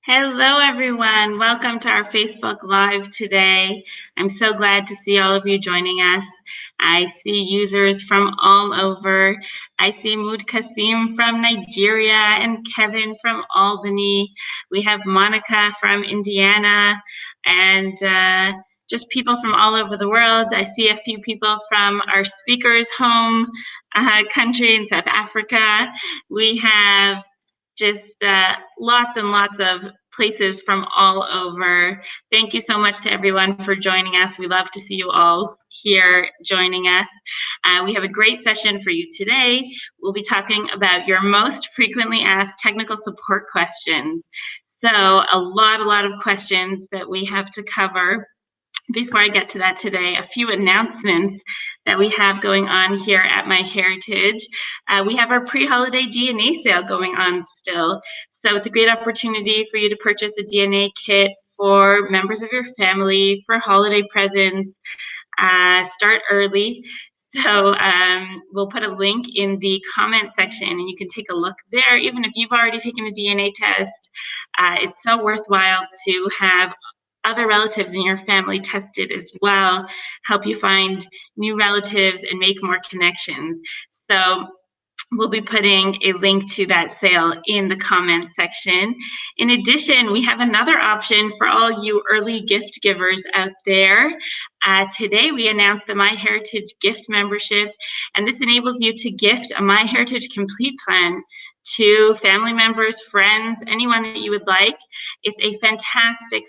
Hello, everyone. Welcome to our Facebook Live today. I'm so glad to see all of you joining us. I see users from all over. I see Mood Kasim from Nigeria and Kevin from Albany. We have Monica from Indiana and just people from all over the world. I see a few people from our speaker's home country in South Africa. We have just lots and lots of places from all over. Thank you so much to everyone for joining us. We love to see you all here joining us. We have a great session for you today. We'll be talking about your most frequently asked technical support questions. So a lot of questions that we have to cover. Before I get to that today, a few announcements that we have going on here at MyHeritage. We have our pre-holiday DNA sale going on still. So it's a great opportunity for you to purchase a DNA kit for members of your family, for holiday presents. Start early. So we'll put a link in the comment section and you can take a look there. Even if you've already taken a DNA test, it's so worthwhile to have other relatives in your family tested as well, help you find new relatives and make more connections. So we'll be putting a link to that sale in the comment section. In addition, we have another option for all you early gift givers out there. Today, we announced the MyHeritage gift membership, and this enables you to gift a MyHeritage Complete plan to family members, friends, anyone that you would like. It's a fantastic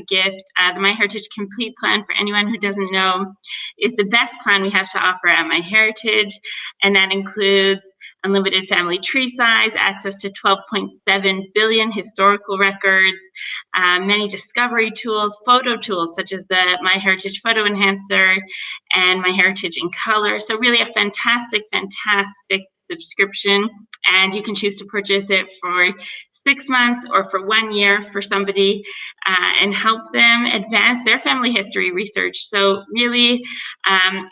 gift. The MyHeritage Complete plan, for anyone who doesn't know, is the best plan we have to offer at MyHeritage, and that includes unlimited family tree size, access to 12.7 billion historical records, many discovery tools, photo tools such as the MyHeritage Photo Enhancer and MyHeritage in Color. So really a fantastic subscription, and you can choose to purchase it for 6 months or for 1 year for somebody and help them advance their family history research. So really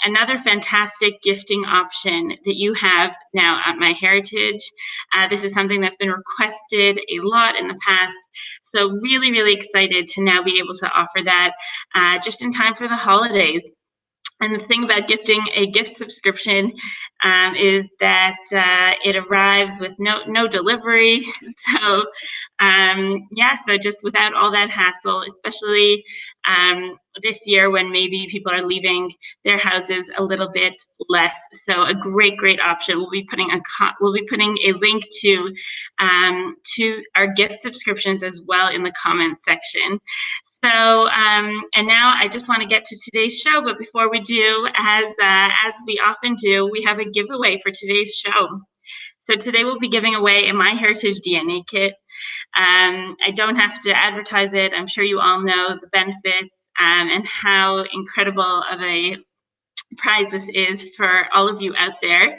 another fantastic gifting option that you have now at MyHeritage. This is something that's been requested a lot in the past. So really excited to now be able to offer that just in time for the holidays. And the thing about gifting a gift subscription is that it arrives with no delivery. So so just without all that hassle, especially this year when maybe people are leaving their houses a little bit less. So a great option. We'll be putting a link to our gift subscriptions as well in the comment section. So, and now I just want to get to today's show, but before we do, as we often do, we have a giveaway for today's show. So today we'll be giving away a MyHeritage DNA kit. I don't have to advertise it. I'm sure you all know the benefits and how incredible of a prize this is for all of you out there.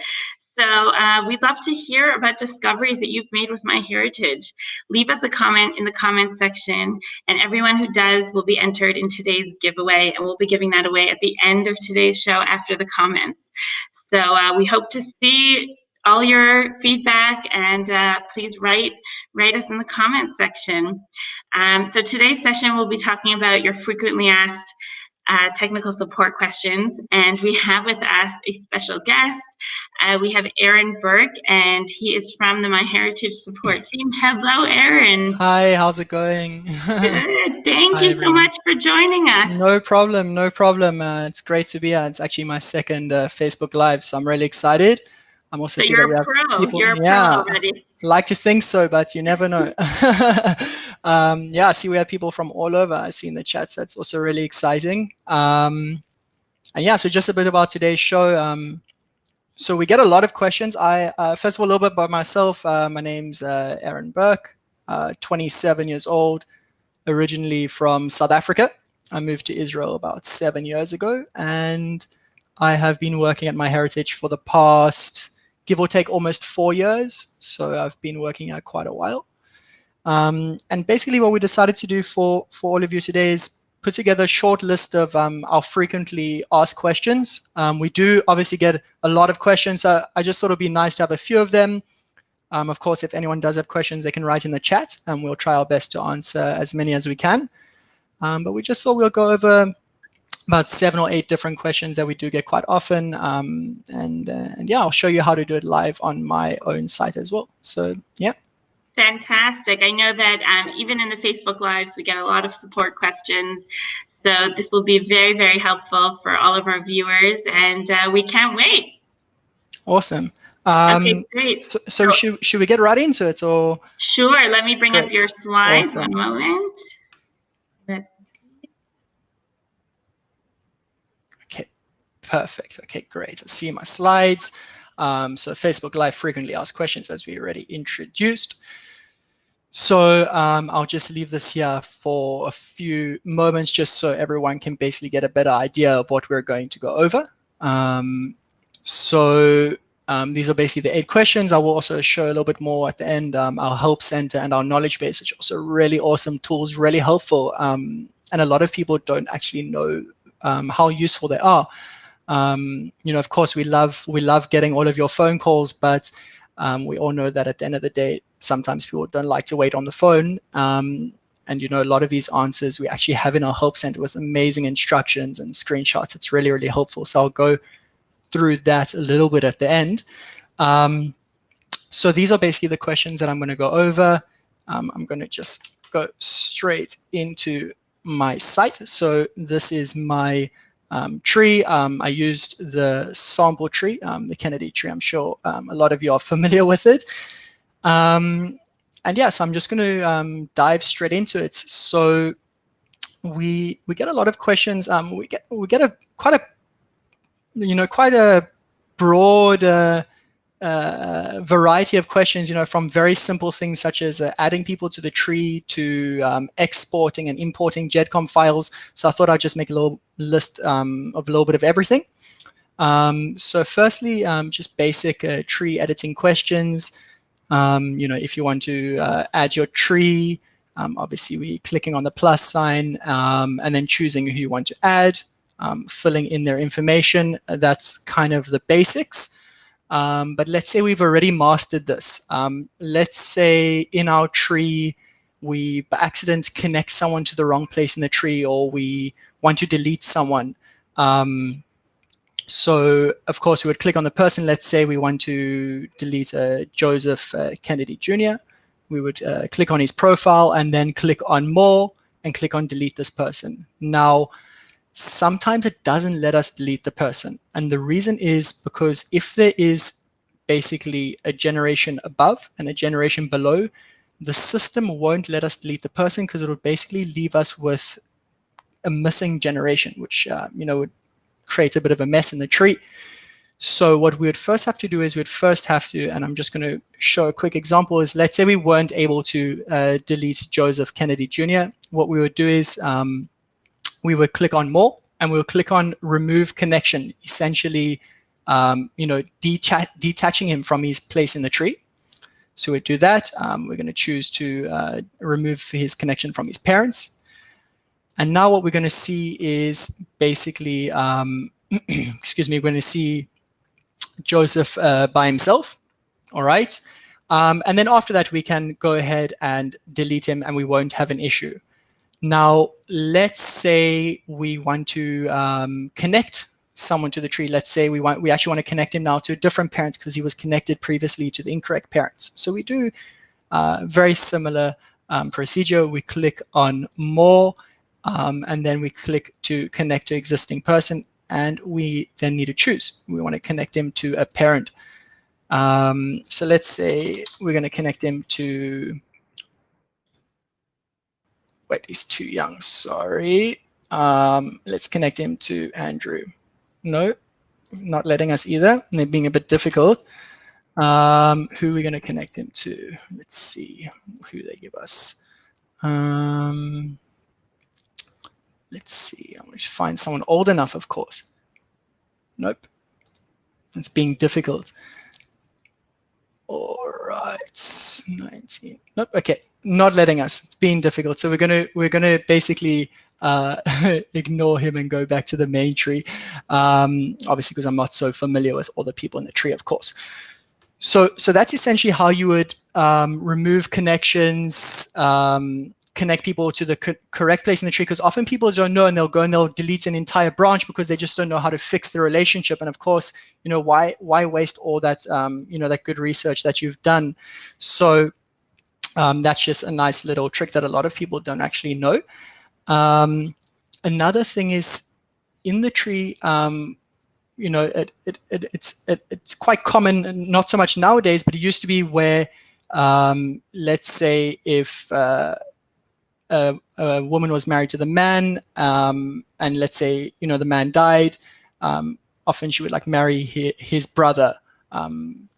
So we'd love to hear about discoveries that you've made with MyHeritage. Leave us a comment in the comment section, and everyone who does will be entered in today's giveaway, and we'll be giving that away at the end of today's show after the comments. So we hope to see all your feedback, and please write us in the comment section. So today's session, we'll be talking about your frequently asked technical support questions, and we have with us a special guest. We have Aaron Berk, and he is from the MyHeritage support team. Hello, Aaron. Hi, how's it going? Good. Thank you so much for joining us. No problem. It's great to be here. It's actually my second Facebook Live, so I'm really excited. I'm also so you're a pro. You're a pro already. Like to think so, but you never know. I see we have people from all over. I see in the chats. That's also really exciting. So just a bit about today's show. So we get a lot of questions. First of all, a little bit about myself. My name's Aaron Berk, 27 years old, originally from South Africa. I moved to Israel about 7 years ago, and I have been working at MyHeritage for the past, give or take, almost 4 years. So I've been working at quite a while. And basically what we decided to do for all of you today is put together a short list of our frequently asked questions. We do obviously get a lot of questions, so I just thought it'd be nice to have a few of them. Of course, if anyone does have questions, they can write in the chat, and we'll try our best to answer as many as we can. But we just thought we'll go over about 7 or 8 different questions that we do get quite often. And yeah, I'll show you how to do it live on my own site as well. So yeah. Fantastic. I know that even in the Facebook Lives, we get a lot of support questions. So this will be very, very helpful for all of our viewers, and we can't wait. Awesome. Okay, great. So should we get right into it, or? Sure. Let me bring up your slides. Awesome. One moment. Okay, perfect. Okay, great. I see my slides. So Facebook Live frequently asked questions, as we already introduced. So I'll just leave this here for a few moments just so everyone can basically get a better idea of what we're going to go over. These are basically the 8 questions. I will also show a little bit more at the end, our help center and our knowledge base, which are also really awesome tools, really helpful. And a lot of people don't actually know how useful they are. Of course, we love getting all of your phone calls, but we all know that at the end of the day, sometimes people don't like to wait on the phone. And a lot of these answers we actually have in our help center with amazing instructions and screenshots. It's really, really helpful. So I'll go through that a little bit at the end. So these are basically the questions that I'm going to go over. I'm going to just go straight into my site. So this is my tree. I used the sample tree, the Kennedy tree. I'm sure a lot of you are familiar with it. And yeah, so I'm just going to dive straight into it. So we get a lot of questions. We get quite a broad variety of questions, from very simple things such as adding people to the tree to exporting and importing GEDCOM files. So I thought I'd just make a little list of a little bit of everything. So firstly, just basic tree editing questions. If you want to add your tree, obviously we're clicking on the plus sign and then choosing who you want to add, filling in their information. That's kind of the basics. But let's say we've already mastered this. Let's say in our tree, we by accident connect someone to the wrong place in the tree, or we want to delete someone. So of course we would click on the person. Let's say we want to delete Joseph Kennedy Jr. We would click on his profile and then click on more and click on delete this person. Now, sometimes it doesn't let us delete the person. And the reason is because if there is basically a generation above and a generation below, the system won't let us delete the person because it will basically leave us with a missing generation, which would create a bit of a mess in the tree. So what we would first have to do is and I'm just going to show a quick example, is let's say we weren't able to delete Joseph Kennedy Jr. What we would do is we would click on more and we'll click on remove connection, essentially, detaching him from his place in the tree. So we do that. We're going to choose to remove his connection from his parents. And now what we're going to see is basically, we're going to see Joseph by himself. All right. And then after that, we can go ahead and delete him and we won't have an issue. Now, let's say we want to connect someone to the tree. Let's say we actually want to connect him now to different parents because he was connected previously to the incorrect parents. So we do very similar procedure. We click on more, and then we click to connect to existing person, and we then need to choose. We want to connect him to a parent. So let's say we're going to connect him to, wait, he's too young, sorry. Let's connect him to Andrew. No, not letting us either. They're being a bit difficult. Who are we going to connect him to? Let's see who they give us. Let's see. I'm going to find someone old enough, of course. Nope. It's being difficult. All right, 19. Nope. Okay, not letting us. It's being difficult. So we're gonna basically ignore him and go back to the main tree. Obviously, because I'm not so familiar with all the people in the tree, of course. So that's essentially how you would remove connections, connect people to the correct place in the tree, because often people don't know, and they'll go and they'll delete an entire branch because they just don't know how to fix the relationship. And of course, why waste all that that good research that you've done? So that's just a nice little trick that a lot of people don't actually know. Another thing is in the tree, it's quite common, not so much nowadays, but it used to be where, let's say, if a woman was married to the man, and let's say the man died, often she would like marry his brother.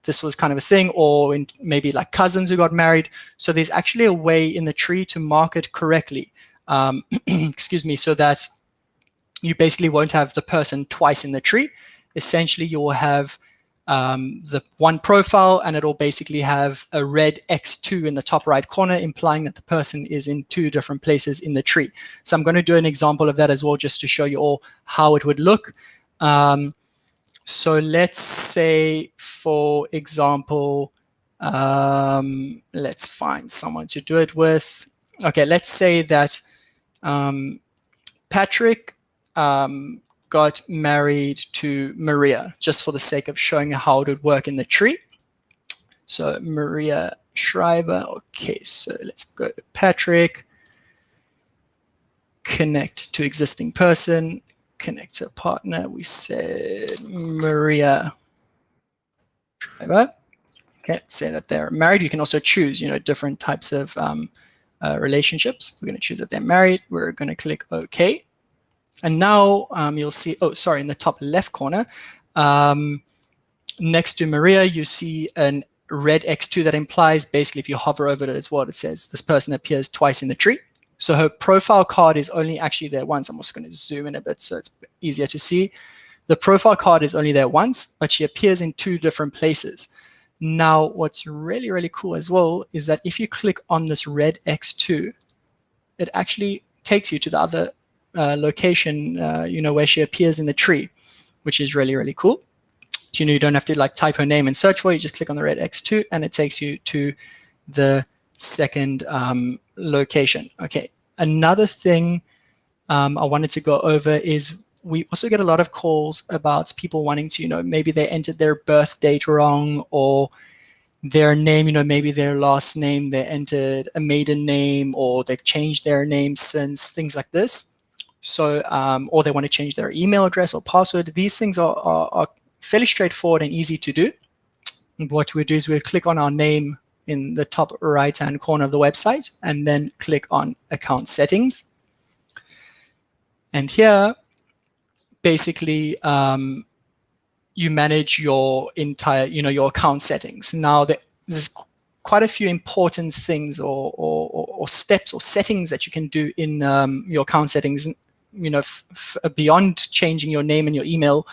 This was kind of a thing, or maybe like cousins who got married. So there's actually a way in the tree to mark it correctly, excuse me, so that you basically won't have the person twice in the tree. Essentially, you will have the one profile, and it'll basically have a red X2 in the top right corner, implying that the person is in two different places in the tree. So I'm going to do an example of that as well, just to show you all how it would look. So let's say, for example, let's find someone to do it with. Okay, let's say that Patrick got married to Maria, just for the sake of showing how it would work in the tree. So Maria Schreiber. Okay, so let's go to Patrick, connect to existing person, connect to partner. We said Maria Schreiber. Okay, say that they're married. You can also choose, different types of relationships. We're going to choose that they're married. We're going to click OK. And now you'll see, in the top left corner, next to Maria, you see an red X2 that implies, basically, if you hover over it as well, it says this person appears twice in the tree. So her profile card is only actually there once. I'm also going to zoom in a bit so it's easier to see. The profile card is only there once, but she appears in two different places. Now, what's really, really cool as well is that if you click on this red X2, it actually takes you to the other location, where she appears in the tree, which is really, really cool. So, you don't have to like type her name and search for it. You just click on the red X2 and it takes you to the second location. Okay, another thing I wanted to go over is we also get a lot of calls about people wanting to, maybe they entered their birth date wrong, or their name, maybe their last name, they entered a maiden name, or they've changed their name since, things like this. So, or they want to change their email address or password. These things are fairly straightforward and easy to do. And what we do is we click on our name in the top right-hand corner of the website, and then click on account settings. And here, basically, you manage your entire, your account settings. Now, there's quite a few important things or steps or settings that you can do in your account settings, beyond changing your name and your email.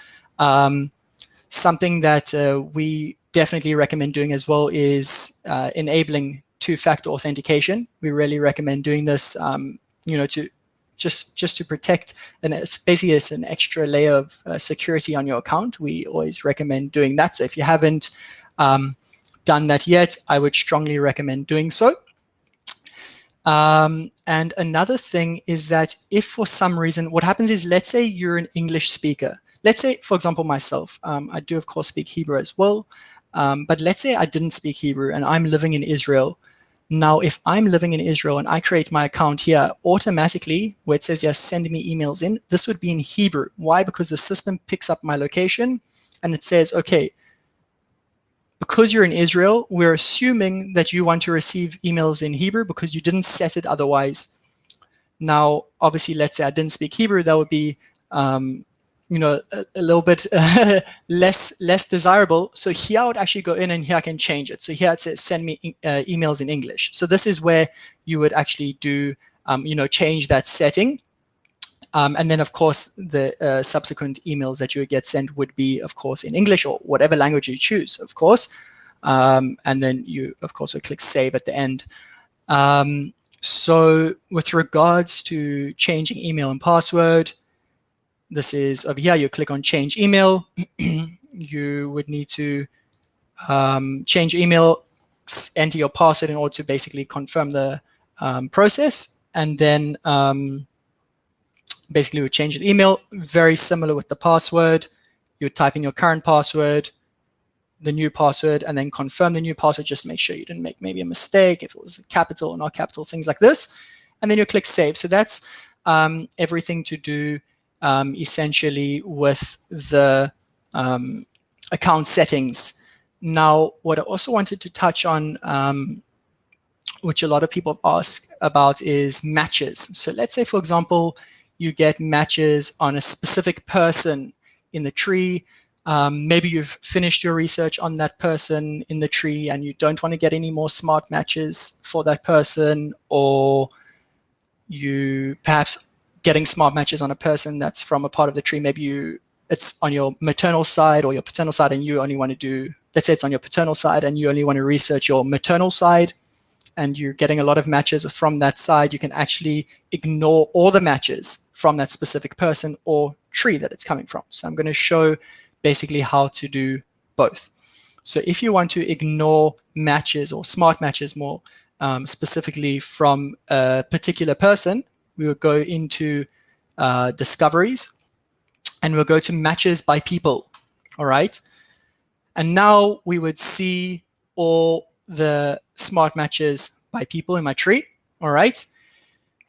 Something that we definitely recommend doing as well is enabling two-factor authentication. We really recommend doing this, to just to protect, and it's basically an extra layer of security on your account. We always recommend doing that. So if you haven't done that yet, I would strongly recommend doing so. And another thing is that if for some reason, what happens is, let's say you're an English speaker. Let's say, for example, myself, I do, of course, speak Hebrew as well. But let's say I didn't speak Hebrew and I'm living in Israel. Now, if I'm living in Israel and I create my account here, automatically, where it says, yes, send me emails in, this would be in Hebrew. Why? Because the system picks up my location and it says, okay, because you're in Israel, we're assuming that you want to receive emails in Hebrew because you didn't set it otherwise. Now, obviously, let's say I didn't speak Hebrew, that would be a little bit less desirable. So here I would actually go in and here I can change it. So here it says send me emails in English. So this is where you would actually do, change that setting. And then, of course, the subsequent emails that you would get sent would be, of course, in English or whatever language you choose, of course. And then you, of course, would click save at the end. So with regards to changing email and password, this is over here. You click on change email. You would need to change your email, enter your password in order to basically confirm the process. And then basically we change the email, very similar with the password. You type in your current password, the new password, and then confirm the new password just to make sure you didn't make maybe a mistake, if it was capital or not capital, things like this. And then you click save. So that's everything to do essentially with the account settings. Now, what I also wanted to touch on, which a lot of people ask about, is matches. So let's say, for example, you get matches on a specific person in the tree. Maybe you've finished your research on that person in the tree and you don't want to get any more smart matches for that person, or you perhaps getting smart matches on a person that's from a part of the tree. Maybe it's on your maternal side or your paternal side, and you only want to do, let's say it's on your paternal side and you only want to research your maternal side, and you're getting a lot of matches from that side. You can actually ignore all the matches from that specific person or tree that it's coming from. So I'm going to show basically how to do both. So if you want to ignore matches or smart matches more specifically from a particular person, we will go into discoveries and we'll go to matches by people. All right. And now we would see all the smart matches by people in my tree. All right.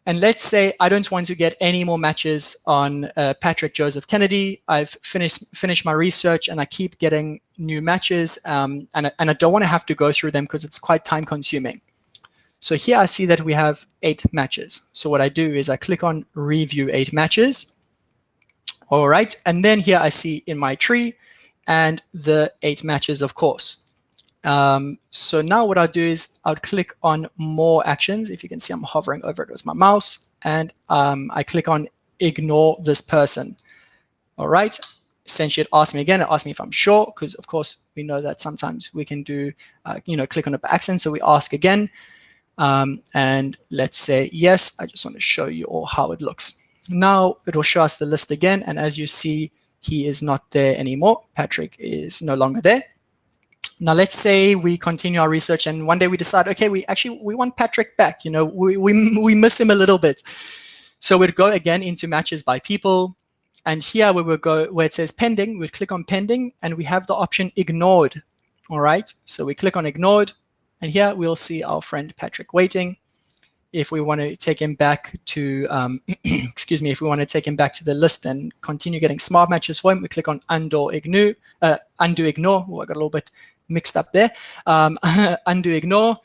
And let's say I don't want to get any more matches on Patrick Joseph Kennedy. I've finished my research and I keep getting new matches, and I don't want to have to go through them because it's quite time consuming. So here I see that we have 8 matches. So what I do is I click on review 8 matches. All right. And then here I see in my tree and the 8 matches, of course. So now what I'll do is I'll click on more actions. If you can see, I'm hovering over it with my mouse, and I click on ignore this person. All right. Essentially, it asks me again. It asks me if I'm sure, because of course we know that sometimes we can do, click on it by accident. So we ask again, and let's say yes. I just want to show you all how it looks. Now it will show us the list again, and as you see, he is not there anymore. Patrick is no longer there. Now, let's say we continue our research and one day we decide, okay, we want Patrick back. We miss him a little bit. So we'd go again into matches by people. And here we will go where it says pending, we'd click on pending and we have the option ignored. All right. So we click on ignored and here we'll see our friend Patrick waiting. If we want to take him back to, if we want to take him back to the list and continue getting smart matches for him, we click on undo ignore. Oh, I got a little bit mixed up there. Undo ignore.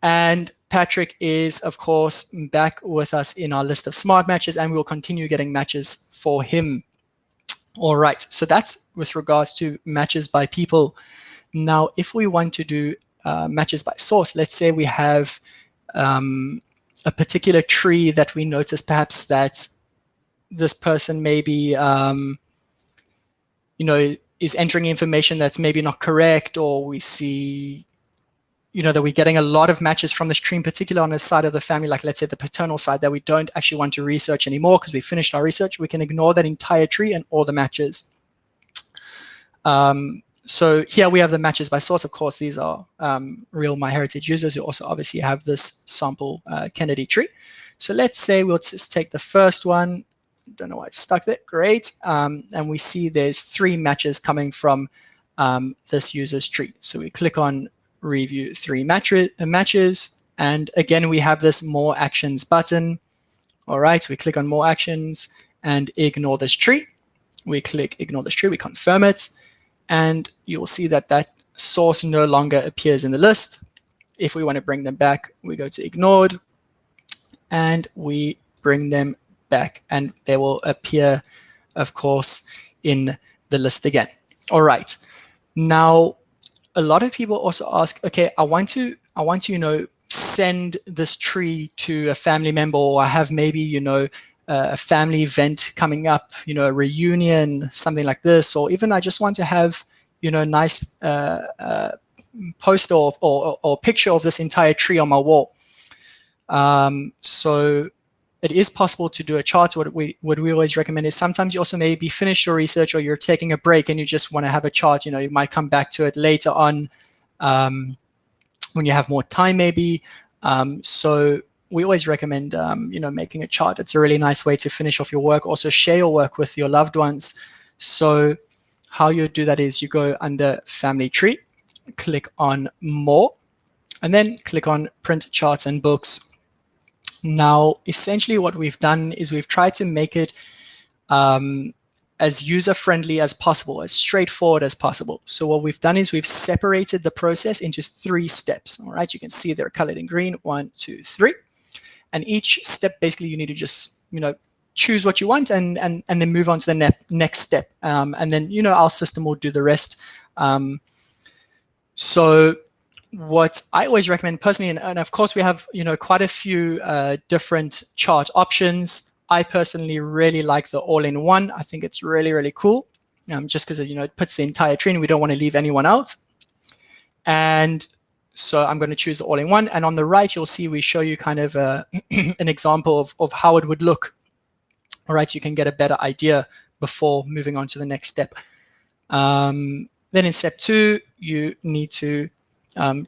And Patrick is, of course, back with us in our list of smart matches, and we'll continue getting matches for him. All right. So that's with regards to matches by people. Now, if we want to do matches by source, let's say we have a particular tree that we notice perhaps that this person maybe, is entering information that's maybe not correct, or we see, that we're getting a lot of matches from this tree, in particular on the side of the family, like let's say the paternal side, that we don't actually want to research anymore because we finished our research. We can ignore that entire tree and all the matches. So here we have the matches by source. Of course, these are real MyHeritage users who also obviously have this sample Kennedy tree. So let's say we'll just take the first one. Don't know why it's stuck there. Great. And we see there's 3 matches coming from this user's tree. So we click on review 3 matches. And again, we have this more actions button. All right. We click on more actions and ignore this tree. We click ignore this tree. We confirm it. And you'll see that that source no longer appears in the list. If we want to bring them back, we go to ignored and we bring them back, and they will appear, of course, in the list again. All right. Now, a lot of people also ask, okay, I want to, send this tree to a family member, or I have maybe, a family event coming up, a reunion, something like this, or even I just want to have, nice poster or picture of this entire tree on my wall. So it is possible to do a chart. What we always recommend is sometimes you also maybe finish your research or you're taking a break and you just want to have a chart. You might come back to it later on when you have more time maybe. So we always recommend, making a chart. It's a really nice way to finish off your work. Also share your work with your loved ones. So how you do that is you go under Family Tree, click on More, and then click on Print Charts and Books. Now, essentially what we've done is we've tried to make it as user-friendly as possible, as straightforward as possible. So what we've done is we've separated the process into 3 steps. All right, you can see they're colored in green, 1, 2, 3. And each step, basically, you need to just, choose what you want and then move on to the next step. And then, our system will do the rest. So what I always recommend personally, and of course we have, quite a few different chart options. I personally really like the all-in-one. I think it's really, really cool, just because, it puts the entire tree and we don't want to leave anyone out. And so I'm going to choose the all-in-one. And on the right, you'll see we show you kind of an example of how it would look. All right, so you can get a better idea before moving on to the next step. Then in step 2, you need to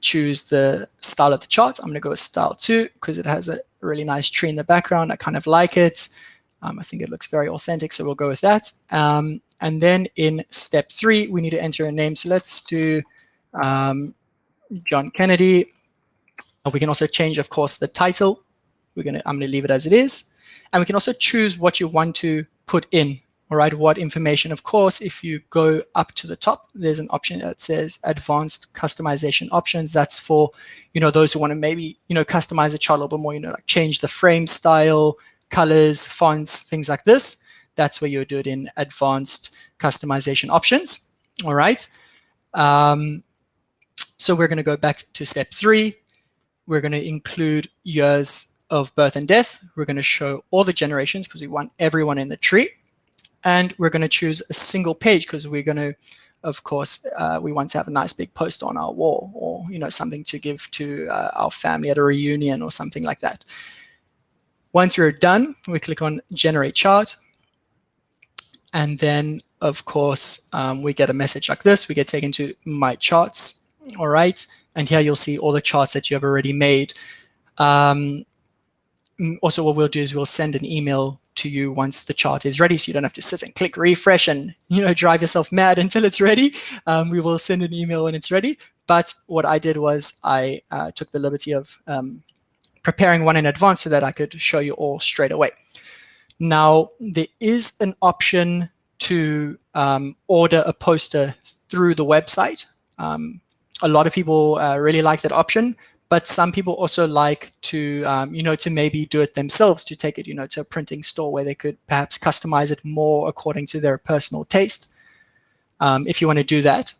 choose the style of the chart. I'm going to go with style 2 because it has a really nice tree in the background. I kind of like it. I think it looks very authentic, so we'll go with that. And then in step 3, we need to enter a name. So let's do John Kennedy. We can also change, of course, the title. I'm going to leave it as it is. And we can also choose what you want to put in. All right, what information? Of course, if you go up to the top, there's an option that says advanced customization options. That's for, those who want to maybe, customize the chart a little bit more, like change the frame style, colors, fonts, things like this. That's where you do it in advanced customization options. All right. So we're going to go back to step 3. We're going to include years of birth and death. We're going to show all the generations because we want everyone in the tree. And we're going to choose a single page because we're going to, of course, we want to have a nice big poster on our wall or, something to give to our family at a reunion or something like that. Once we're done, we click on Generate Chart. And then, of course, we get a message like this. We get taken to My Charts. All right. And here you'll see all the charts that you have already made. Also, what we'll do is we'll send an email to you once the chart is ready, so you don't have to sit and click refresh and drive yourself mad until it's ready. We will send an email when it's ready. But what I did was I took the liberty of preparing one in advance so that I could show you all straight away. Now, there is an option to order a poster through the website. A lot of people really like that option. But some people also like to, to maybe do it themselves, to take it, to a printing store where they could perhaps customize it more according to their personal taste. If you want to do that,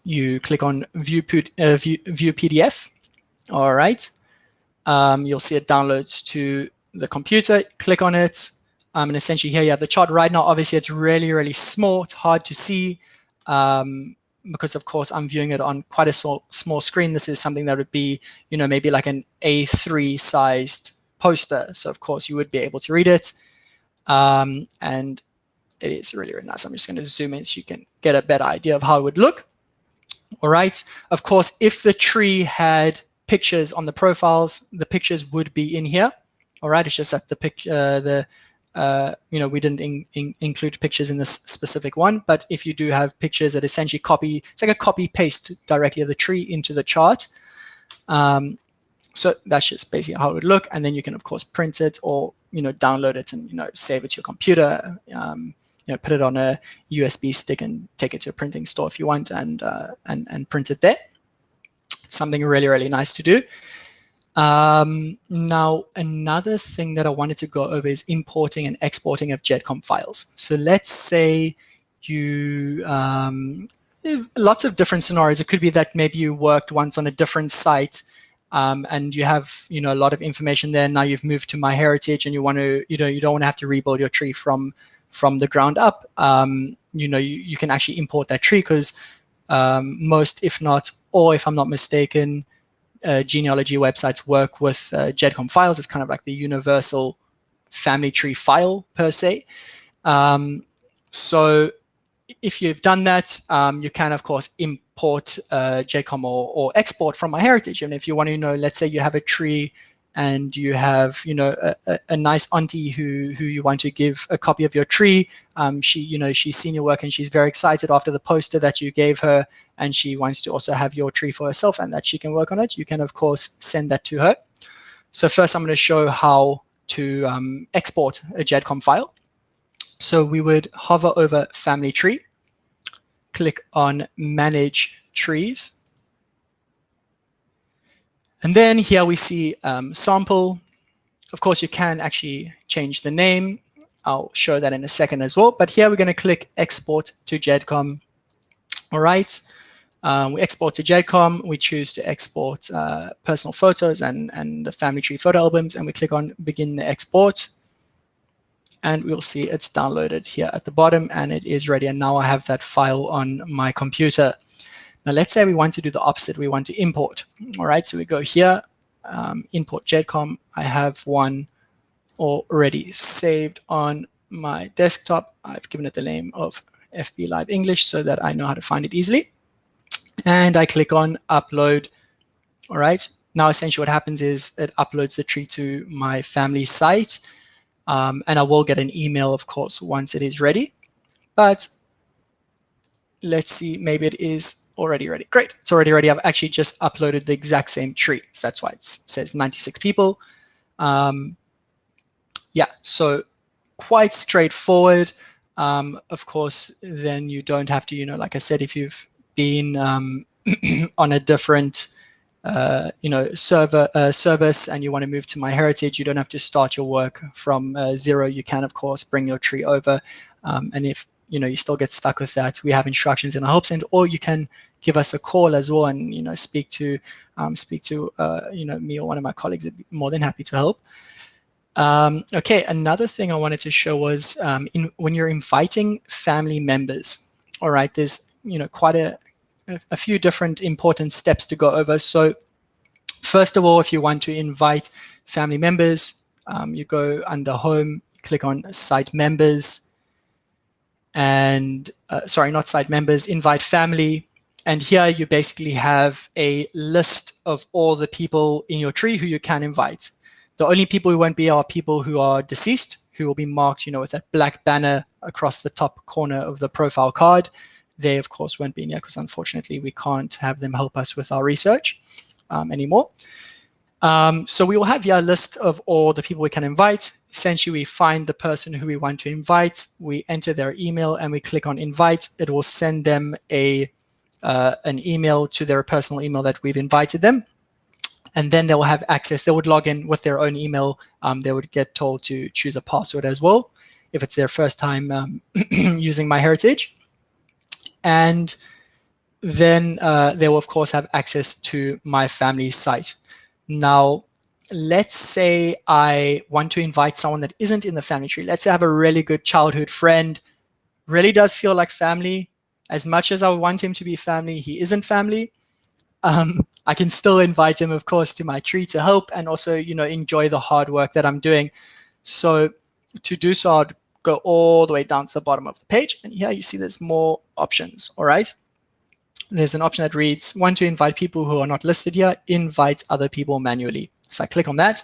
you click on View PDF. All right. You'll see it downloads to the computer. Click on it. And essentially here you have the chart. Right now, obviously, it's really, really small. It's hard to see. Because of course I'm viewing it on quite a small screen. This is something that would be, maybe like an A3 sized poster. So of course you would be able to read it. And it is really, really nice. I'm just going to zoom in so you can get a better idea of how it would look. All right. Of course, if the tree had pictures on the profiles, the pictures would be in here. All right. It's just that the picture, we didn't include pictures in this specific one, but if you do have pictures that essentially it's like a copy paste directly of the tree into the chart. So that's just basically how it would look. And then you can of course print it or, download it and, save it to your computer, put it on a USB stick and take it to a printing store if you want and print it there. It's something really, really nice to do. Now, another thing that I wanted to go over is importing and exporting of GEDCOM files. So let's say you, lots of different scenarios. It could be that maybe you worked once on a different site and you have, a lot of information there. Now you've moved to MyHeritage and you want to, you don't want to have to rebuild your tree from the ground up. You can actually import that tree because most, if not all, if I'm not mistaken, genealogy websites work with GEDCOM files. It's kind of like the universal family tree file per se. So if you've done that, you can of course import JCOM or export from MyHeritage. And if you want to, let's say you have a tree and you have, a nice auntie who you want to give a copy of your tree. She's seen your work and she's very excited after the poster that you gave her, and she wants to also have your tree for herself and that she can work on it. You can, of course, send that to her. So first, I'm going to show how to export a JCOM file. So we would hover over Family Tree, click on Manage Trees. And then here we see sample. Of course, you can actually change the name. I'll show that in a second as well. But here we're going to click Export to JCOM. All right. We export to JCOM. We choose to export personal photos and the family tree photo albums. And we click on Begin the Export. And we'll see it's downloaded here at the bottom. And it is ready. And now I have that file on my computer. Now, let's say we want to do the opposite. We want to import. All right, so we go here, import JCOM. I have one already saved on my desktop. I've given it the name of FB Live English so that I know how to find it easily. And I click on upload. All right, now essentially what happens is it uploads the tree to my family site. And I will get an email, of course, once it is ready. But let's see, maybe it is already ready. Great, it's already ready. I've actually just uploaded the exact same tree. So that's why it says 96 people. Yeah, so quite straightforward. Of course, then you don't have to, like I said, if you've been on a different service and you want to move to MyHeritage, you don't have to start your work from zero. You can, of course, bring your tree over. And if you still get stuck with that, we have instructions in our help center, or you can give us a call as well and speak to me or one of my colleagues. Would be more than happy to help. Okay, another thing I wanted to show was when you're inviting family members. All right, there's quite a few different important steps to go over. So first of all, if you want to invite family members, you go under Home, click on Site Members. And sorry, not site members, invite family. And here you basically have a list of all the people in your tree who you can invite. The only people who won't be are people who are deceased, who will be marked, with that black banner across the top corner of the profile card. They, of course, won't be in here because unfortunately we can't have them help us with our research anymore. So we will have here a list of all the people we can invite. Essentially, we find the person who we want to invite, we enter their email, and we click on invite. It will send them an email to their personal email that we've invited them. And then they will have access. They would log in with their own email. They would get told to choose a password as well if it's their first time using MyHeritage. And then they will, of course, have access to my family site. Now, let's say I want to invite someone that isn't in the family tree. Let's say I have a really good childhood friend, really does feel like family. As much as I want him to be family, he isn't family. I can still invite him, of course, to my tree to help and also, enjoy the hard work that I'm doing. So to do so, I'd go all the way down to the bottom of the page. And here you see there's more options, all right? There's an option that reads, want to invite people who are not listed here, invite other people manually. So I click on that,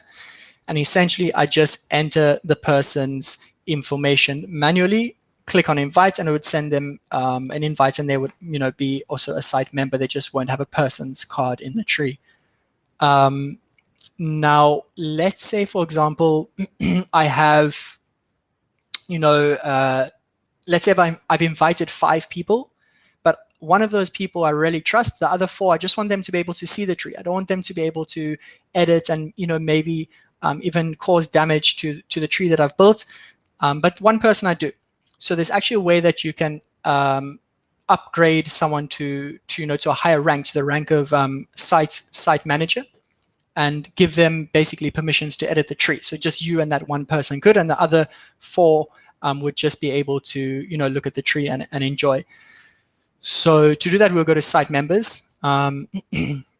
and essentially I just enter the person's information manually, click on invite, and it would send them an invite, and they would be also a site member. They just won't have a person's card in the tree. Now, let's say, for example, I have, let's say I've invited 5 people, but one of those people I really trust. The other 4, I just want them to be able to see the tree. I don't want them to be able to edit and, maybe even cause damage to the tree that I've built. But one person I do. So there's actually a way that you can upgrade someone to a higher rank, to the rank of site manager, and give them basically permissions to edit the tree. So just you and that one person could, and the other 4 would just be able to look at the tree and enjoy. So to do that, we'll go to site members.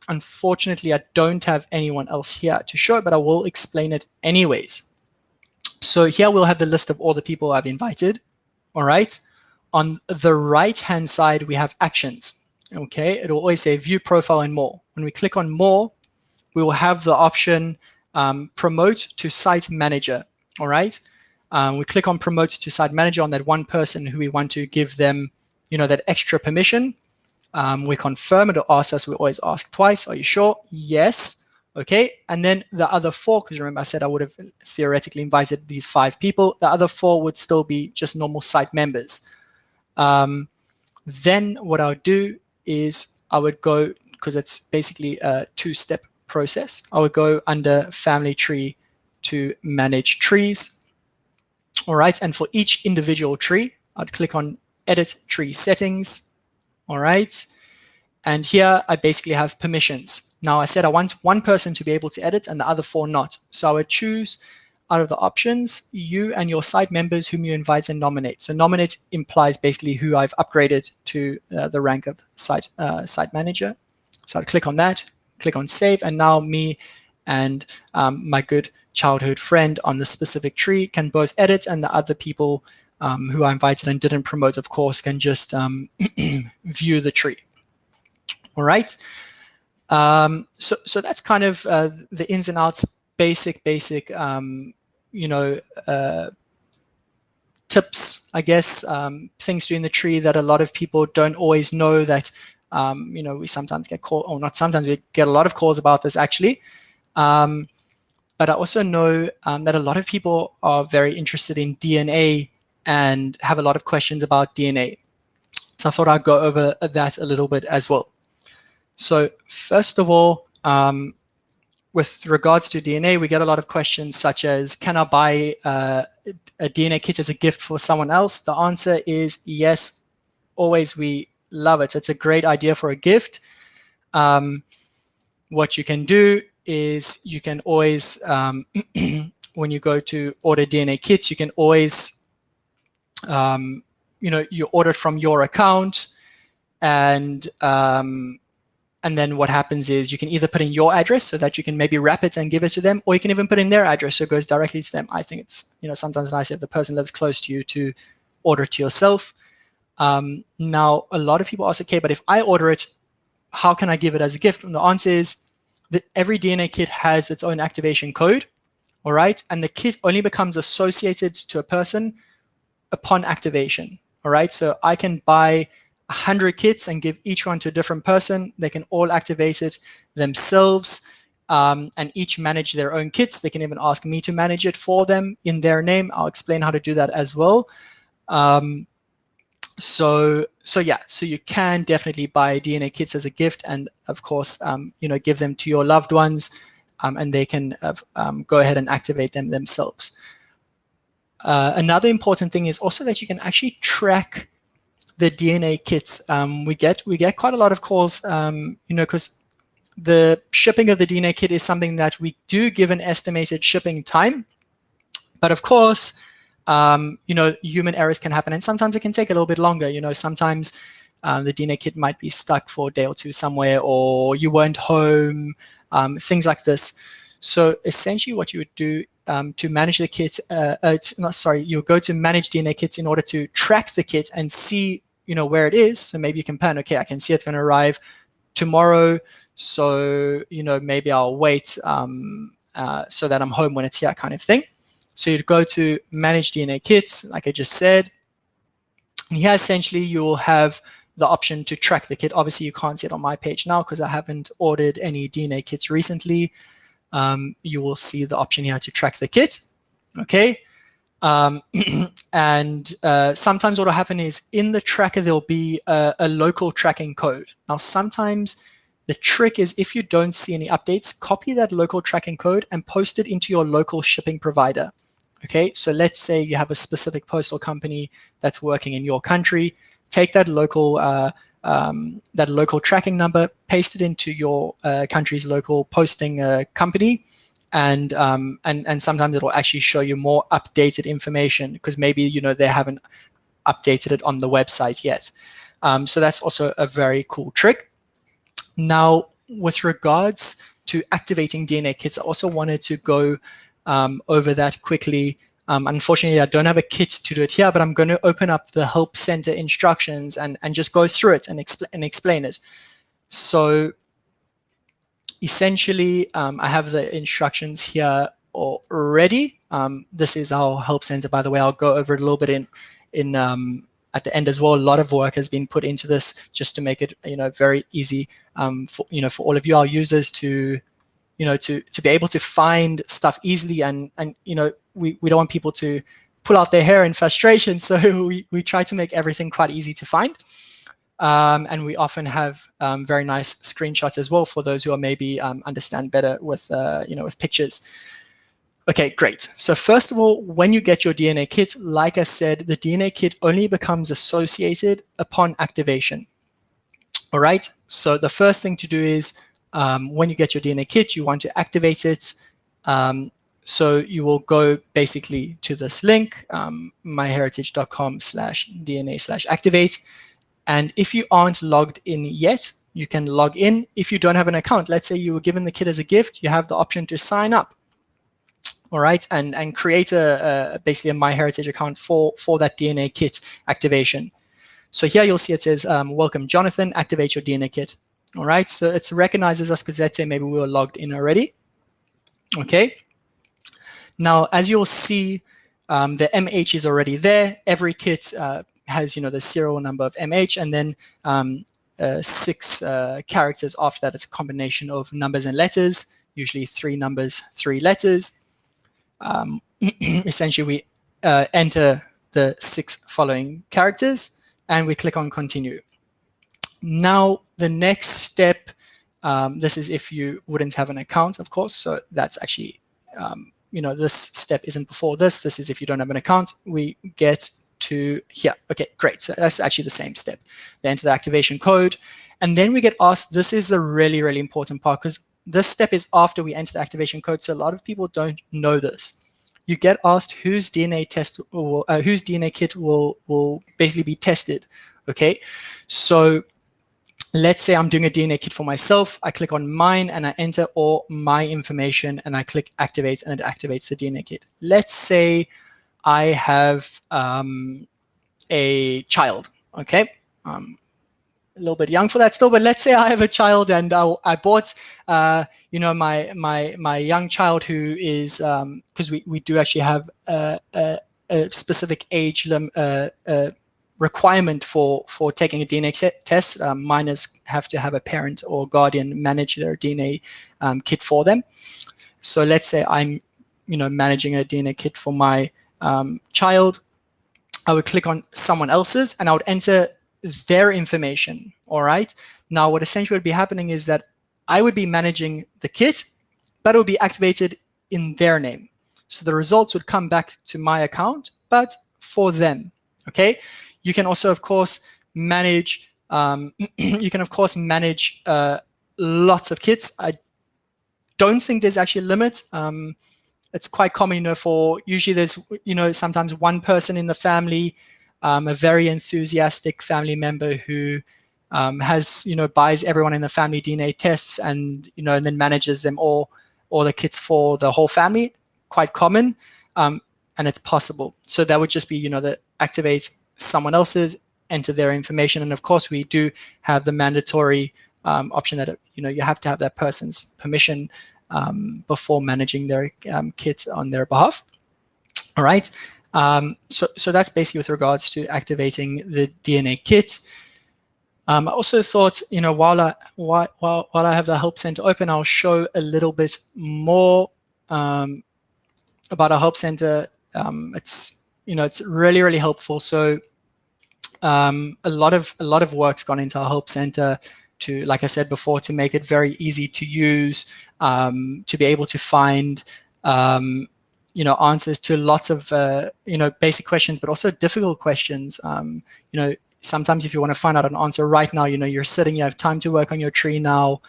Unfortunately, I don't have anyone else here to show, but I will explain it anyways. So here we'll have the list of all the people I've invited. All right. On the right-hand side, we have actions. Okay, it will always say view profile and more. When we click on more, we will have the option promote to site manager. All right. We click on promote to site manager on that one person who we want to give them, that extra permission. We confirm, it'll ask us, we always ask twice, are you sure? Yes. Okay. And then the other 4, because remember I said I would have theoretically invited these 5 people, the other 4 would still be just normal site members. Then what I would do is I would go, because it's basically a 2-step process, I would go under family tree to manage trees. All right. And for each individual tree, I'd click on edit tree settings. All right. And here I basically have permissions. Now I said I want one person to be able to edit and the other 4 not. So I would choose out of the options, you and your site members whom you invite and nominate. So nominate implies basically who I've upgraded to the rank of site manager. So I'd click on that, click on save, and now me and my good childhood friend on the specific tree can both edit, and the other people who I invited and didn't promote, of course, can just view the tree. All right. So that's kind of the ins and outs, basic tips, I guess, things to do in the tree that a lot of people don't always know that, we sometimes get called, or not sometimes, we get a lot of calls about this actually. But I also know that a lot of people are very interested in DNA and have a lot of questions about DNA. So I thought I'd go over that a little bit as well. So first of all, with regards to DNA, we get a lot of questions such as, can I buy a DNA kit as a gift for someone else? The answer is yes, always. We love it. It's a great idea for a gift. What you can do is you can always, when you go to order DNA kits, you can always, you order from your account, and then what happens is you can either put in your address so that you can maybe wrap it and give it to them, or you can even put in their address so it goes directly to them. I think it's, sometimes nice if the person lives close to you to order to yourself. Now, a lot of people ask, okay, but if I order it, how can I give it as a gift? And the answer is that every DNA kit has its own activation code, all right? And the kit only becomes associated to a person upon activation, all right? So I can buy 100 kits and give each one to a different person. They can all activate it themselves and each manage their own kits. They can even ask me to manage it for them in their name. I'll explain how to do that as well. So you can definitely buy DNA kits as a gift, and of course, give them to your loved ones, and they can go ahead and activate them themselves. Another important thing is also that you can actually track the DNA kits. We get quite a lot of calls, because the shipping of the DNA kit is something that we do give an estimated shipping time, but of course, human errors can happen, and sometimes it can take a little bit longer. Sometimes the DNA kit might be stuck for a day or two somewhere, or you weren't home, things like this. So essentially what you would do to manage the kit, you'll go to manage DNA kits in order to track the kit and see, where it is. So maybe you can plan, okay, I can see it's going to arrive tomorrow. So, maybe I'll wait so that I'm home when it's here, kind of thing. So you'd go to manage DNA kits, like I just said. And here, essentially, you'll have the option to track the kit. Obviously, you can't see it on my page now because I haven't ordered any DNA kits recently. You will see the option here to track the kit. Okay. And sometimes what will happen is in the tracker, there'll be a local tracking code. Now, sometimes the trick is if you don't see any updates, copy that local tracking code and post it into your local shipping provider. Okay, so let's say you have a specific postal company that's working in your country. Take that local tracking number, paste it into your country's local posting company, and sometimes it'll actually show you more updated information because maybe they haven't updated it on the website yet. So that's also a very cool trick. Now, with regards to activating DNA kits, I also wanted to go over that quickly Unfortunately, I don't have a kit to do it here, but I'm going to open up the Help Center instructions and just go through it and explain it. So essentially, I have the instructions here already. This is our Help Center, by the way. I'll go over it a little bit in at the end as well. A lot of work has been put into this just to make it, very easy for all of you, our users, to be able to find stuff easily, and we don't want people to pull out their hair in frustration, so we try to make everything quite easy to find. And we often have very nice screenshots as well for those who are maybe understand better with with pictures. Okay, great. So first of all, when you get your DNA kit, like I said, the DNA kit only becomes associated upon activation. All right. So the first thing to do is when you get your DNA kit, you want to activate it. So you will go basically to this link, myheritage.com/DNA/activate. And if you aren't logged in yet, you can log in. If you don't have an account, let's say you were given the kit as a gift, you have the option to sign up. All right, and create basically a MyHeritage account for that DNA kit activation. So here you'll see it says, welcome Jonathan, activate your DNA kit. All right, so it recognizes us because let's say maybe we were logged in already. Okay, now as you'll see, the MH is already there. Every kit has the serial number of MH, and then 6 characters after that. It's a combination of numbers and letters, usually 3 numbers, 3 letters. Essentially, we enter the 6 following characters, and we click on continue. Now, the next step, this is if you wouldn't have an account, of course. So that's actually, this step isn't before this. This is if you don't have an account. We get to here. Okay, great. So that's actually the same step. They enter the activation code, and then we get asked, this is the really, really important part, because this step is after we enter the activation code. So a lot of people don't know this. You get asked whose DNA kit will basically be tested. Okay, so let's say I'm doing a DNA kit for myself. I click on mine and I enter all my information and I click activate, and it activates the DNA kit. Let's say I have a child. Okay, a little bit young for that still, but let's say I have a child and I bought my young child who is, because we do actually have a specific age requirement for taking a DNA test. Minors have to have a parent or guardian manage their DNA kit for them. So let's say I'm managing a DNA kit for my child. I would click on someone else's and I would enter their information. All right. Now, what essentially would be happening is that I would be managing the kit, but it would be activated in their name. So the results would come back to my account, but for them. Okay. You can also, of course, manage. Lots of kits. I don't think there's actually a limit. It's quite common, for usually there's, sometimes one person in the family, a very enthusiastic family member who has, buys everyone in the family DNA tests and, and then manages them all the kits for the whole family. Quite common, and it's possible. So that would just be, that activates someone else's, enter their information. And of course, we do have the mandatory option that, you have to have that person's permission before managing their kit on their behalf. All right. So that's basically with regards to activating the DNA kit. I also thought, while I have the Help Center open, I'll show a little bit more about our Help Center. It's really, really helpful. So a lot of work's gone into our Help Center to, like I said before, to make it very easy to use, to be able to find answers to lots of basic questions, but also difficult questions. Sometimes if you want to find out an answer right now, you're sitting, you have time to work on your tree now.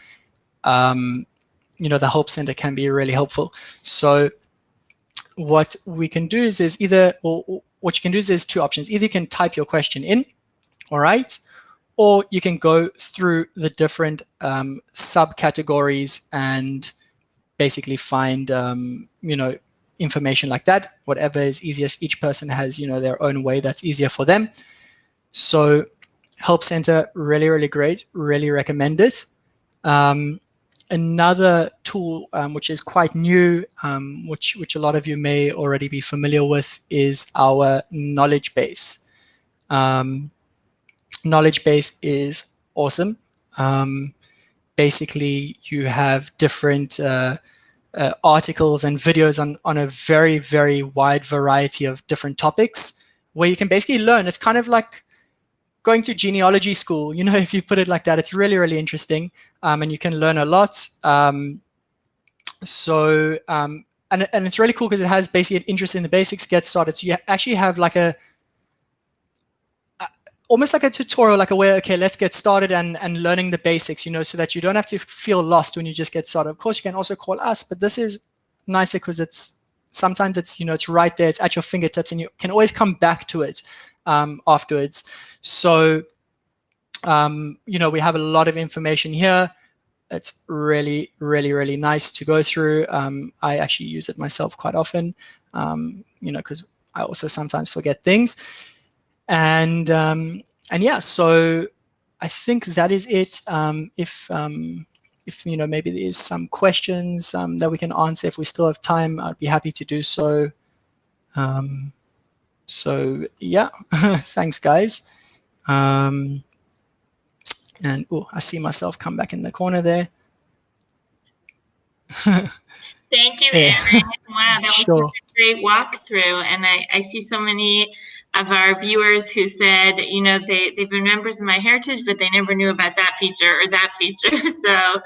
The Help Center can be really helpful. So what we can do is what you can do is there's 2 options. Either you can type your question in, all right, or you can go through the different subcategories and basically find, information like that. Whatever is easiest, each person has, their own way that's easier for them. So Help Center, really, really great. Really recommend it. Another tool which is quite new, which a lot of you may already be familiar with, is our knowledge base. Knowledge base is awesome. Basically, you have different articles and videos on a very, very wide variety of different topics where you can basically learn. It's kind of like going to genealogy school, if you put it like that. It's really, really interesting, and you can learn a lot. And it's really cool because it has basically an interest in the basics, get started. So you actually have like almost like a tutorial, like a way, okay, let's get started and learning the basics, so that you don't have to feel lost when you just get started. Of course, you can also call us, but this is nicer because sometimes it's right there, it's at your fingertips, and you can always come back to it afterwards. So, we have a lot of information here. It's really, really, really nice to go through. I actually use it myself quite often, because I also sometimes forget things. And yeah, so I think that is it. If maybe there's some questions that we can answer, if we still have time, I'd be happy to do so. So yeah, thanks guys. And I see myself come back in the corner there. Thank you, Aaron. Wow, that was Sure. such a great walkthrough. And I see so many of our viewers who said, they've been members of MyHeritage, but they never knew about that feature or that feature. So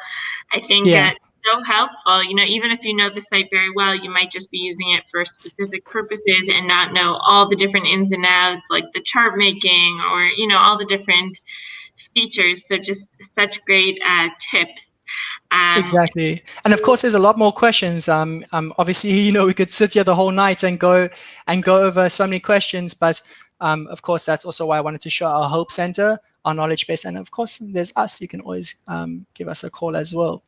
I think it's so helpful. Even if you know the site very well, you might just be using it for specific purposes and not know all the different ins and outs, like the chart making or, all the different features. So just such great tips. Exactly. And of course, there's a lot more questions. Obviously, we could sit here the whole night and go over so many questions. But of course, that's also why I wanted to show our Hope Center, our knowledge base. And of course, there's us. You can always give us a call as well.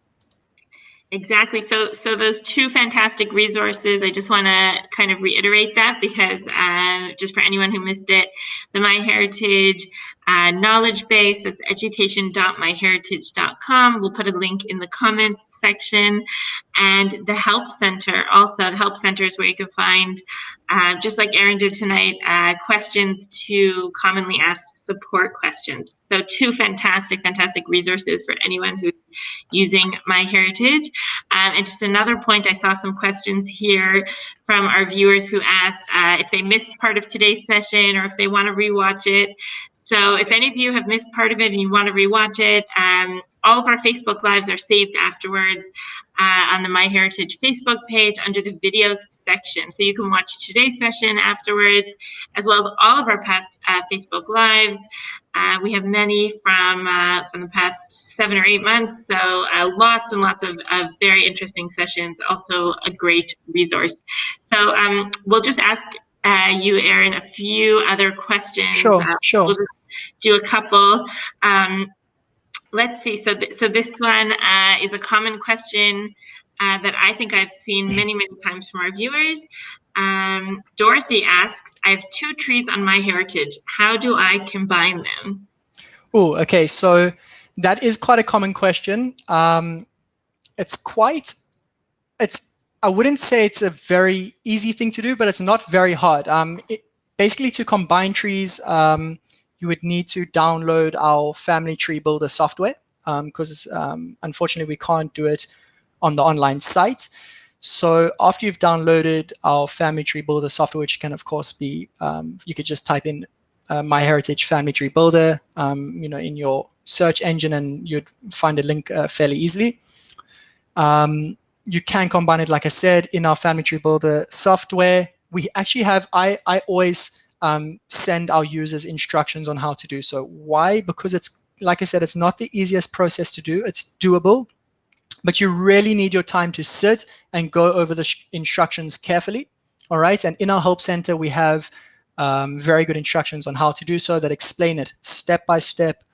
Exactly. So those two fantastic resources, I just want to kind of reiterate that because just for anyone who missed it, the MyHeritage knowledge base, that's education.myheritage.com. We'll put a link in the comments section. And the Help Center, also the Help Center is where you can find, just like Aaron did tonight, questions to commonly asked support questions. So two fantastic, fantastic resources for anyone who's using MyHeritage. And just another point, I saw some questions here from our viewers who asked if they missed part of today's session or if they want to rewatch it. So if any of you have missed part of it and you want to rewatch it, all of our Facebook Lives are saved afterwards on the MyHeritage Facebook page under the videos section. So you can watch today's session afterwards, as well as all of our past Facebook Lives. We have many from the past 7 or 8 months, so lots and lots of very interesting sessions, also a great resource. So we'll just ask you, Aaron, a few other questions. Sure. We'll just do a couple. Let's see. So this one is a common question that I think I've seen many, many times from our viewers. Dorothy asks, I have 2 trees on MyHeritage. How do I combine them? Oh, okay. So that is quite a common question. I wouldn't say it's a very easy thing to do, but it's not very hard. Basically, to combine trees, you would need to download our Family Tree Builder software because unfortunately we can't do it on the online site. So after you've downloaded our Family Tree Builder software, which can of course be, you could just type in MyHeritage Family Tree Builder, in your search engine, and you'd find a link fairly easily. You can combine it, like I said, in our Family Tree Builder software. We actually have, I always send our users instructions on how to do so. Why? Because it's, like I said, it's not the easiest process to do. It's doable, but you really need your time to sit and go over the instructions carefully. All right. And in our Help Center, we have very good instructions on how to do so that explain it step by step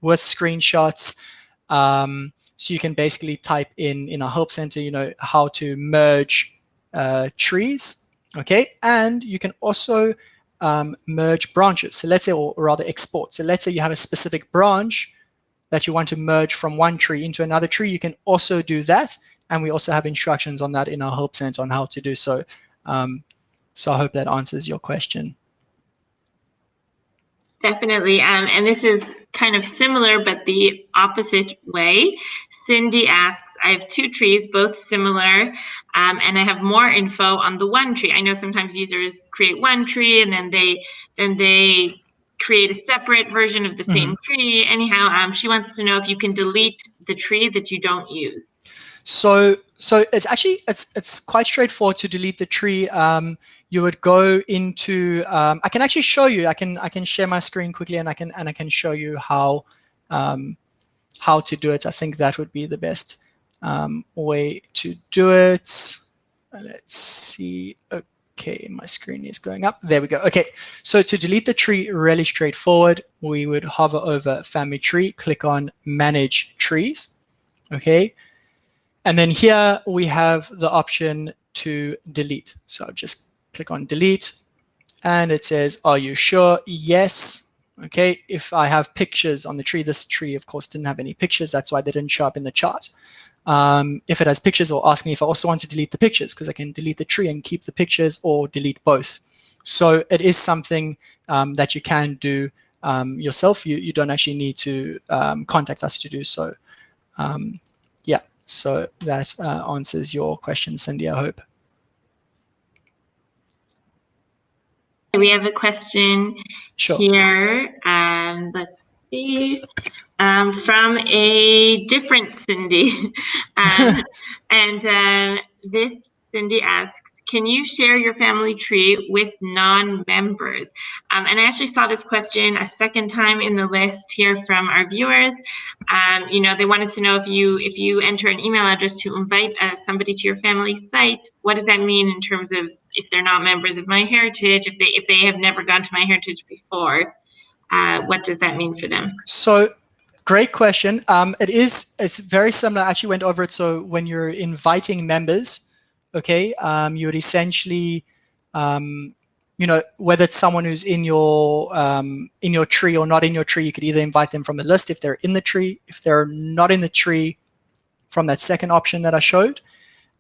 with screenshots. So you can basically type in our Help Center, how to merge trees. Okay, and you can also merge branches. So let's say, or rather export. So let's say you have a specific branch that you want to merge from one tree into another tree. You can also do that. And we also have instructions on that in our Help Center on how to do so. So I hope that answers your question. Definitely. And this is kind of similar, but the opposite way. Cindy asks, I have 2 trees, both similar, and I have more info on the one tree. I know sometimes users create one tree and then they create a separate version of the same tree. Anyhow, she wants to know if you can delete the tree that you don't use. So it's actually it's quite straightforward to delete the tree. You would go into I can actually show you. I can share my screen quickly, and I can show you how to do it. I think that would be the best way to do it. Let's see. Okay, my screen is going up. There we go. Okay, so to delete the tree, really straightforward. We would hover over Family Tree, click on Manage Trees. Okay, and then here we have the option to delete. So I'll just click on Delete, and it says, are you sure? Yes. Okay, if I have pictures on the tree, this tree, of course, didn't have any pictures. That's why they didn't show up in the chart. If it has pictures, it'll ask me if I also want to delete the pictures, because I can delete the tree and keep the pictures, or delete both. So it is something that you can do yourself. You don't actually need to contact us to do so. Yeah, so that answers your question, Cindy, I hope. We have a question here. Let's see. From a different Cindy. And this Cindy asks, can you share your family tree with non-members? And I actually saw this question a second time in the list here from our viewers. They wanted to know if you enter an email address to invite somebody to your family site, what does that mean in terms of if they're not members of MyHeritage, if they have never gone to MyHeritage before, what does that mean for them? So great question. It's very similar. I actually went over it. So when you're inviting members, okay, you would essentially, whether it's someone who's in your tree or not in your tree, you could either invite them from the list if they're in the tree, if they're not in the tree, from that second option that I showed.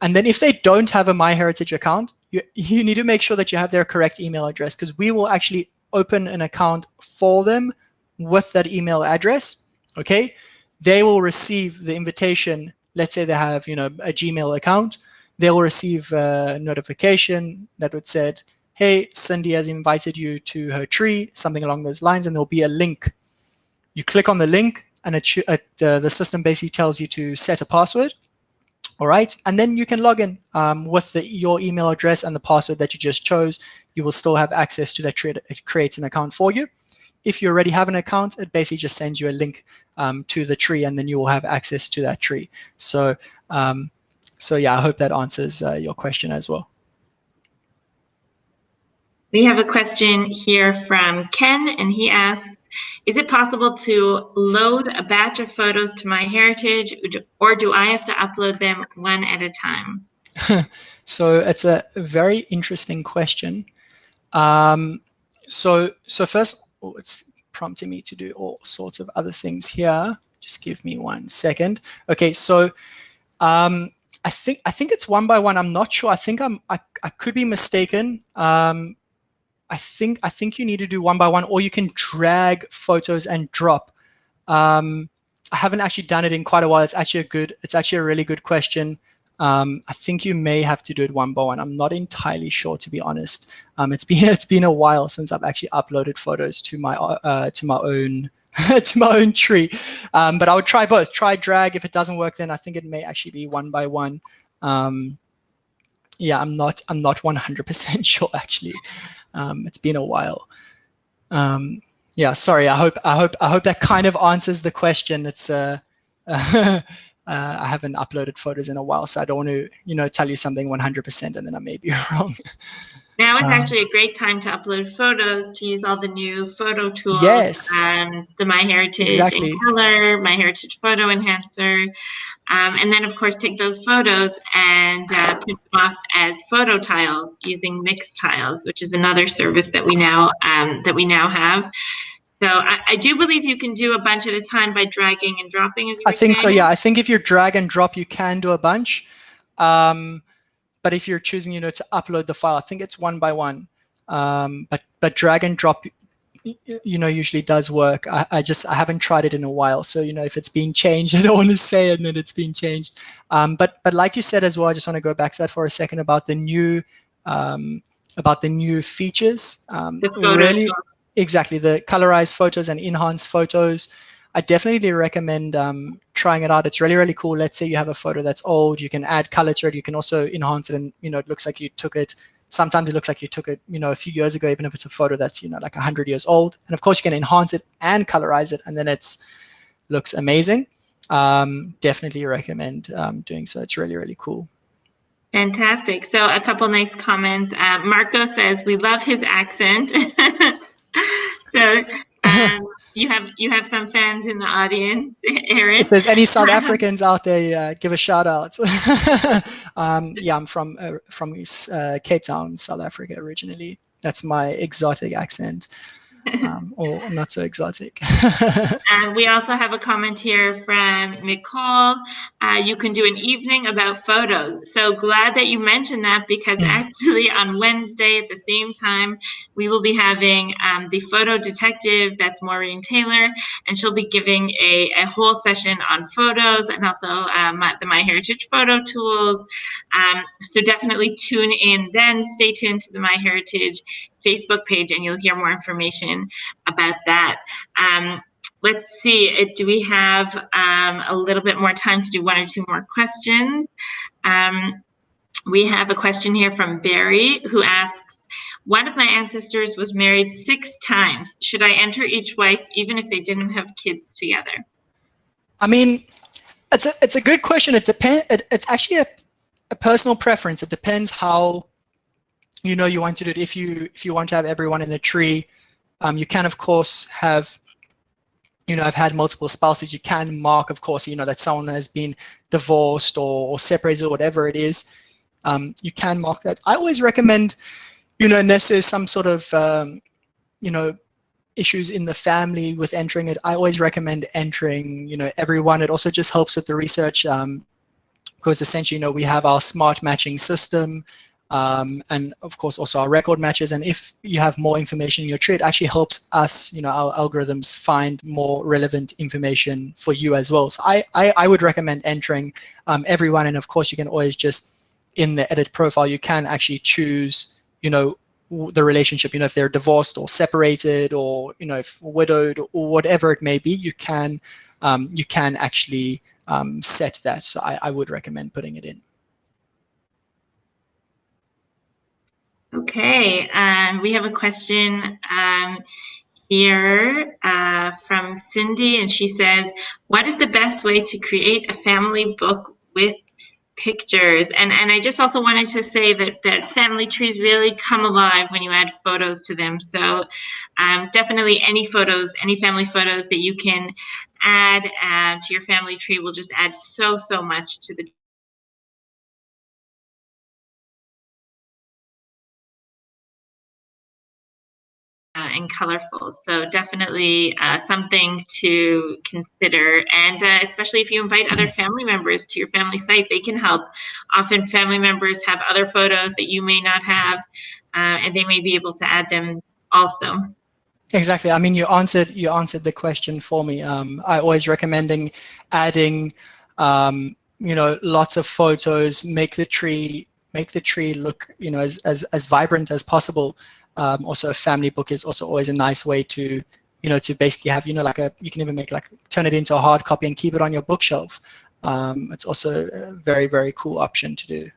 And then if they don't have a MyHeritage account, you need to make sure that you have their correct email address, because we will actually open an account for them with that email address. Okay, they will receive the invitation. Let's say they have a Gmail account. They will receive a notification that would say, hey, Cindy has invited you to her tree, something along those lines, and there'll be a link. You click on the link, and the system basically tells you to set a password. All right, and then you can log in with your email address and the password that you just chose. You will still have access to that tree. It creates an account for you. If you already have an account, it basically just sends you a link to the tree, and then you will have access to that tree. So yeah, I hope that answers your question as well. We have a question here from Ken, and he asks, is it possible to load a batch of photos to MyHeritage, or do I have to upload them one at a time? So it's a very interesting question. So first, it's prompting me to do all sorts of other things here. Just give me 1 second. Okay, so I think it's one by one. I'm not sure. I think I could be mistaken. I think you need to do one by one, or you can drag photos and drop. I haven't actually done it in quite a while. It's actually a really good question. I think you may have to do it one by one. I'm not entirely sure, to be honest. It's been a while since I've actually uploaded photos to my own to my own tree. But I would try both. Try drag. If it doesn't work, then I think it may actually be one by one. Yeah, I'm not 100% sure actually. It's been a while. Yeah, sorry. I hope that kind of answers the question. It's I haven't uploaded photos in a while, so I don't want to tell you something 100% and then I may be wrong. Now it's actually a great time to upload photos, to use all the new photo tools. Yes. The MyHeritage in color, MyHeritage photo enhancer. And then, of course, take those photos and print them off as photo tiles using mixed tiles, which is another service that we now have. So I do believe you can do a bunch at a time by dragging and dropping, as you were saying. I think so, yeah. I think if you drag and drop, you can do a bunch. But if you're choosing, to upload the file, I think it's one by one. But drag and drop, usually does work. I haven't tried it in a while. So, if it's been changed, I don't want to say it and then it's been changed. But like you said as well, I just want to go back to that for a second about the new features. The photos. Really, exactly, the colorized photos and enhanced photos. I definitely recommend trying it out. It's really, really cool. Let's say you have a photo that's old, you can add color to it. You can also enhance it, and it looks like you took it. Sometimes it looks like you took it, a few years ago, even if it's a photo that's like 100 years old. And of course, you can enhance it and colorize it, and then looks amazing. Definitely recommend doing so. It's really, really cool. Fantastic. So a couple nice comments. Marco says we love his accent. So you have some fans in the audience, Aaron. If there's any South Africans out there, give a shout out. Yeah, I'm from Cape Town, South Africa originally. That's my exotic accent. Or not so exotic. And we also have a comment here from Nicole. You can do an evening about photos. So glad that you mentioned that, because actually on Wednesday at the same time, we will be having the photo detective, that's Maureen Taylor, and she'll be giving a whole session on photos and also the MyHeritage photo tools. So definitely tune in then. Stay tuned to the MyHeritage Facebook page and you'll hear more information about that. Let's see, do we have a little bit more time to do one or two more questions? We have a question here from Barry, who asks, one of my ancestors was married 6 times. Should I enter each wife even if they didn't have kids together? I mean, it's a good question. It depends. It's actually a personal preference. It depends how you want to do it. If you want to have everyone in the tree, you can of course have, I've had multiple spouses. You can mark, of course, that someone has been divorced or separated or whatever it is. You can mark that. I always recommend, unless there's some sort of, issues in the family with entering it, I always recommend entering, everyone. It also just helps with the research, because essentially, we have our smart matching system. And of course also our record matches, and if you have more information in your tree, it actually helps us, our algorithms find more relevant information for you as well. So I would recommend entering everyone, and of course you can always just, in the edit profile, you can actually choose, the relationship, if they're divorced or separated, or if widowed or whatever it may be, you can actually set that. So I would recommend putting it in. Okay, we have a question here from Cindy, and she says, what is the best way to create a family book with pictures? And I just also wanted to say that family trees really come alive when you add photos to them. So definitely any family photos that you can add to your family tree will just add so much to the and colorful. So definitely something to consider. And especially if you invite other family members to your family site, they can help. Often family members have other photos that you may not have, and they may be able to add them also. Exactly. I mean, you answered the question for me. I always recommending adding, lots of photos, make the tree look, as vibrant as possible. Also, a family book is also always a nice way to, to basically have, you can even turn it into a hard copy and keep it on your bookshelf. It's also a very, very cool option to do.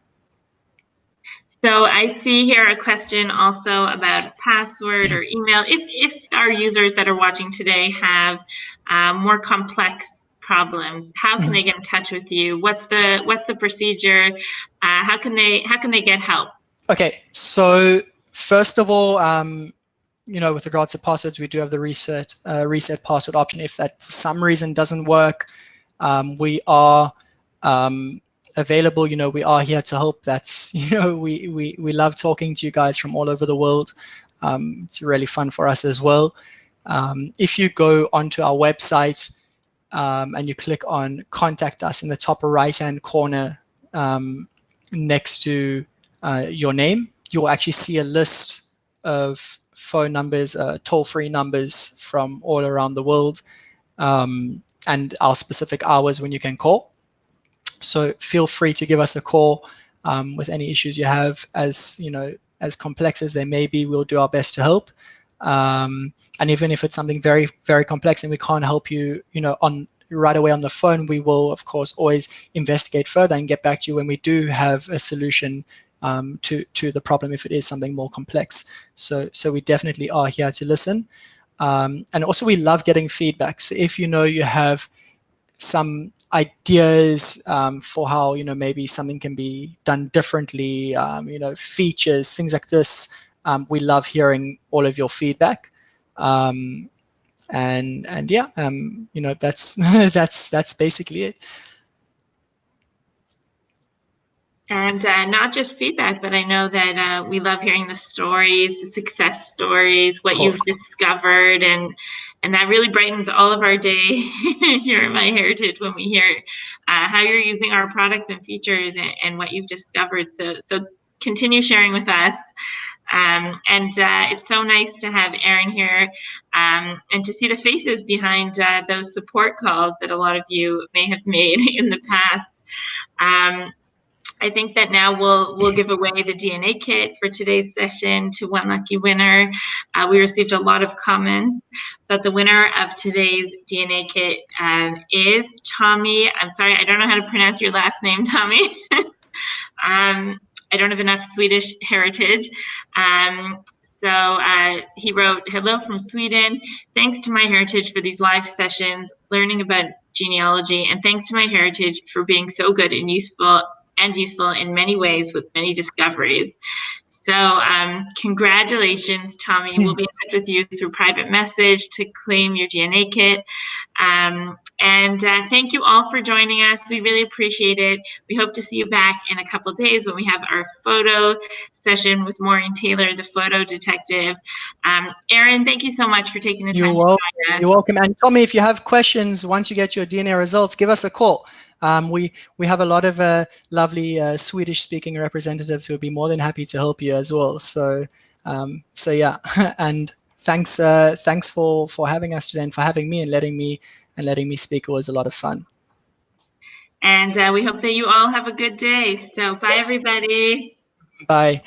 So I see here a question also about password or email. If our users that are watching today have more complex problems, how can they get in touch with you? What's the procedure? How can they get help? Okay, so first of all, with regards to passwords, we do have the reset password option. If that for some reason doesn't work, we are available. We are here to help. That's, we love talking to you guys from all over the world. It's really fun for us as well. If you go onto our website and you click on contact us in the top right hand corner next to your name, you'll actually see a list of phone numbers, toll-free numbers from all around the world, and our specific hours when you can call. So feel free to give us a call with any issues you have. As complex as they may be, we'll do our best to help. And even if it's something very, very complex and we can't help you, on right away on the phone, we will, of course, always investigate further and get back to you when we do have a solution to the problem, if it is something more complex. So we definitely are here to listen. And also, we love getting feedback. So if you have some ideas for how maybe something can be done differently, features, things like this, we love hearing all of your feedback. And yeah, that's that's basically it. And not just feedback, but I know that we love hearing the stories, the success stories, what you've discovered, and that really brightens all of our day here at My Heritage when we hear how you're using our products and features and what you've discovered. So continue sharing with us. And it's so nice to have Erin here and to see the faces behind those support calls that a lot of you may have made in the past. I think that now we'll give away the DNA kit for today's session to one lucky winner. We received a lot of comments, but the winner of today's DNA kit is Tommy. I'm sorry, I don't know how to pronounce your last name, Tommy. I don't have enough Swedish heritage. So he wrote, "Hello from Sweden. Thanks to My Heritage for these live sessions, learning about genealogy, and thanks to My Heritage for being so good and useful in many ways with many discoveries." So congratulations, Tommy. We'll be in touch with you through private message to claim your DNA kit. And thank you all for joining us. We really appreciate it. We hope to see you back in a couple of days when we have our photo session with Maureen Taylor, the photo detective. Erin, thank you so much for taking the time to join us. You're welcome. And Tommy, if you have questions once you get your DNA results, give us a call. We have a lot of lovely Swedish-speaking representatives who would be more than happy to help you as well. So yeah, and thanks for having us today and for having me and letting me speak. It was a lot of fun. And we hope that you all have a good day. So bye, everybody. Bye.